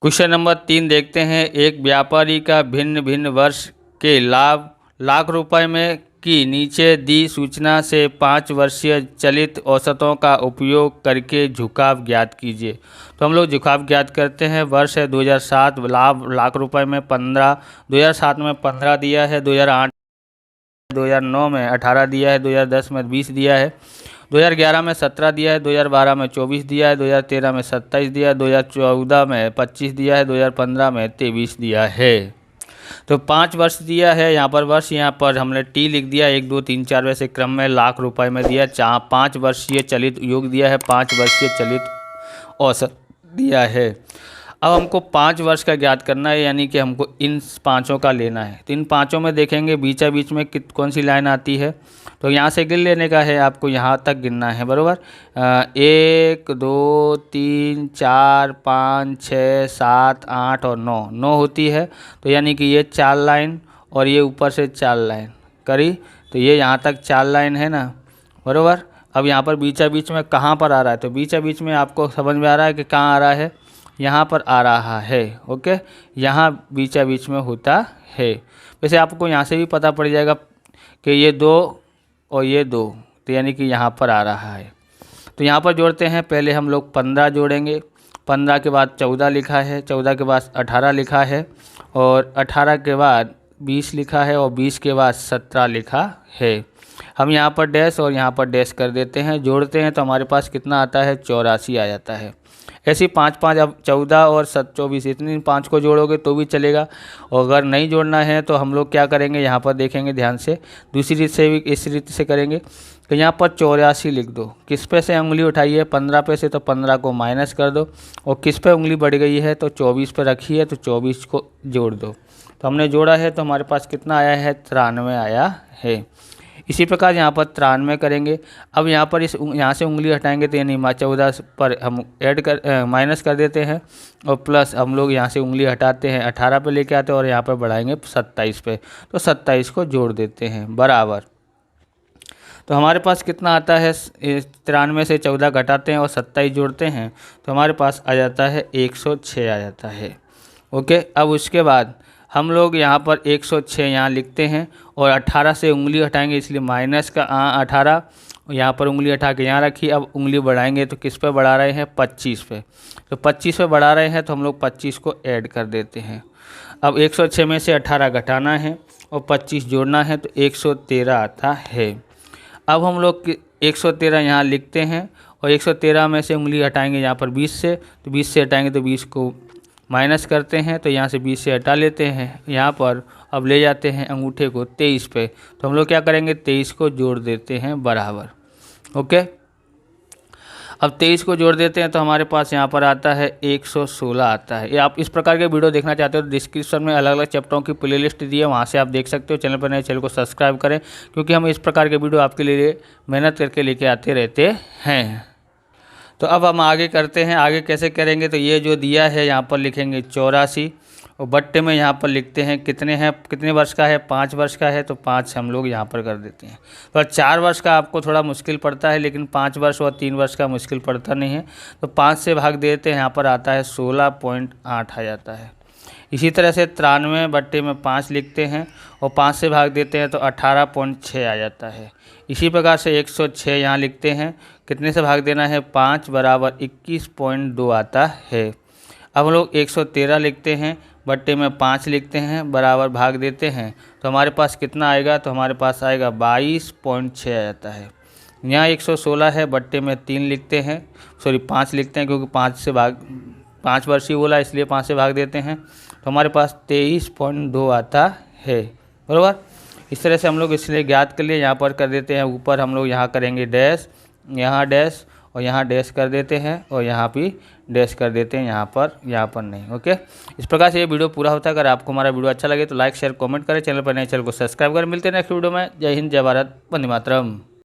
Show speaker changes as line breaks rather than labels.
Question number 3 देखते हैं। एक व्यापारी का भिन्न भिन्न वर्ष के लाभ लाख रुपए में की नीचे दी सूचना से 5 वर्षीय चलित औसतों का उपयोग करके झुकाव ज्ञात कीजिए। तो हम लोग झुकाव ज्ञात करते हैं। वर्ष है 2007, लाभ लाख रुपए में 15, 2007 में 15 दिया है, 2008 2009 में 18 दिया है, 2010 में 20 दिया है, 2011 में 17 दिया है, 2012 में 24 दिया है, 2013 में 27 दिया है, 2014 में 25 दिया है, 2015 में 23 दिया है। तो 5 वर्ष दिया है, यहाँ पर वर्ष, यहाँ पर हमने टी लिख दिया, 1 2 3 4 वैसे क्रम में लाख रुपए में दिया। 5 वर्षीय चलित योग दिया है, 5 वर्षीय चलित औसत दिया है। अब हमको 5 वर्ष का ज्ञात करना है, यानी कि हमको इन पाँचों का लेना है। तो इन पाँचों में देखेंगे बीचा बीच में कौन सी लाइन आती है, तो यहाँ से गिन लेने का है, आपको यहाँ तक गिनना है, बराबर। 1 2 3 4 5 6 7 8 और 9 होती है। तो यानी कि ये 4 लाइन और ये ऊपर से 4 लाइन करी, तो ये यहाँ तक 4 लाइन है ना, बराबर। अब यहाँ पर बीचा बीच में कहाँ पर आ रहा है, तो बीचा बीच में आपको समझ में आ रहा है कि कहाँ आ रहा है, यहाँ पर आ रहा है। ओके, यहाँ बीचा बीच में होता है। वैसे आपको यहाँ से भी पता पड़ जाएगा कि ये 2 और ये 2, तो यानी कि यहाँ पर आ रहा है। तो यहाँ पर जोड़ते हैं। पहले हम लोग 15 जोड़ेंगे, 15 के बाद 14 लिखा है, 14 के बाद 18 लिखा है, और 18 के बाद 20 लिखा है, और 20 के बाद 17 लिखा है। हम यहाँ पर डैश और यहाँ पर डैश कर देते हैं, जोड़ते हैं तो हमारे पास कितना आता है, 84 आ जाता है। ऐसी 5 5, अब 14 और 24, इतनी 5 को जोड़ोगे तो भी चलेगा। और अगर नहीं जोड़ना है तो हम लोग क्या करेंगे, यहाँ पर देखेंगे ध्यान से, दूसरी रीत से भी इस रीत से करेंगे। तो यहाँ पर 84 लिख दो। किस पे से उंगली उठाइए, 15 पे से, तो 15 को माइनस कर दो, और किस पे उंगली बढ़ गई है तो 24 पे रखी है, तो 24 को जोड़ दो। तो हमने जोड़ा है तो हमारे पास कितना आया है, 93 आया है। इसी प्रकार यहाँ पर 93 करेंगे। अब यहाँ पर यहाँ से उंगली हटाएंगे तो यानी 14 पर हम माइनस कर देते हैं, और प्लस हम लोग यहाँ से उंगली हटाते हैं, 18 पे लेके आते हैं, और यहाँ पर बढ़ाएंगे 27 पे, तो 27 को जोड़ देते हैं, बराबर। तो हमारे पास कितना आता है, 93 से 14 घटाते हैं और 27 जोड़ते हैं, तो हमारे पास आ जाता है 106 आ जाता है। ओके, अब उसके बाद हम लोग यहाँ पर 106 यहाँ लिखते हैं, और 18 से उंगली हटाएंगे, इसलिए माइनस का 18, यहाँ पर उंगली हटा के यहाँ रखी। अब उंगली बढ़ाएंगे तो किस पे बढ़ा रहे हैं, 25 पे, तो 25 पे बढ़ा रहे हैं, तो हम लोग 25 को ऐड कर देते हैं। अब 106 में से 18 घटाना है और 25 जोड़ना है, तो 113 आता है। अब हम लोग 113 यहाँ लिखते हैं, और 113 में से उंगली हटाएंगे यहाँ पर 20 से, तो 20 से हटाएंगे तो 20 को माइनस करते हैं, तो यहाँ से 20 से हटा लेते हैं यहाँ पर। अब ले जाते हैं अंगूठे को 23 पे, तो हम लोग क्या करेंगे, 23 को जोड़ देते हैं, बराबर। ओके, अब 23 को जोड़ देते हैं तो हमारे पास यहाँ पर आता है 116 आता है। ये आप इस प्रकार के वीडियो देखना चाहते हो तो डिस्क्रिप्शन में अलग अलग चैप्टरों की प्लेलिस्ट दी है, वहाँ से आप देख सकते हो। चैनल पर नए, चैनल को सब्सक्राइब करें, क्योंकि हम इस प्रकार के वीडियो आपके लिए मेहनत करके लेके आते रहते हैं। तो अब हम आगे करते हैं। आगे कैसे करेंगे, तो ये जो दिया है यहाँ पर लिखेंगे 84, और बट्टे में यहाँ पर लिखते हैं कितने वर्ष का है, 5 वर्ष का है, तो 5 हम लोग यहाँ पर कर देते हैं। पर 4 वर्ष का आपको थोड़ा मुश्किल पड़ता है, लेकिन 5 वर्ष और 3 वर्ष का मुश्किल पड़ता नहीं है, तो 5 से भाग देते हैं, यहाँ पर आता है 16.8 आ जाता है। इसी तरह से 93 बट्टे में 5 लिखते हैं, और 5 से भाग देते हैं तो 18.6 आ जाता है। इसी प्रकार से 106 यहाँ लिखते हैं, कितने से भाग देना है, 5 बराबर 21.2 आता है। अब हम लोग 113 लिखते हैं, बट्टे में 5 लिखते हैं, बराबर भाग देते हैं, तो हमारे पास कितना आएगा, तो हमारे पास आएगा 22.6 आ जाता है। यहाँ 116 है, बट्टे में 3 लिखते हैं, 5 लिखते हैं, क्योंकि 5 वर्षीय बोला इसलिए 5 से भाग देते हैं, तो हमारे पास 23.2 आता है, बराबर। इस तरह से हम लोग इसलिए ज्ञात कर लिए। यहाँ पर कर देते हैं, ऊपर हम लोग यहाँ करेंगे डैश, यहाँ डैश और यहाँ डैश कर देते हैं, और यहाँ भी डैश कर देते हैं, यहाँ पर नहीं। ओके, इस प्रकार से ये वीडियो पूरा होता है। अगर आपको हमारा वीडियो अच्छा लगे तो लाइक शेयर कमेंट करें, चैनल पर नए चैनल को सब्सक्राइब करें। मिलते हैं नेक्स्ट वीडियो में। जय हिंद, जय भारत, वंदे मातरम।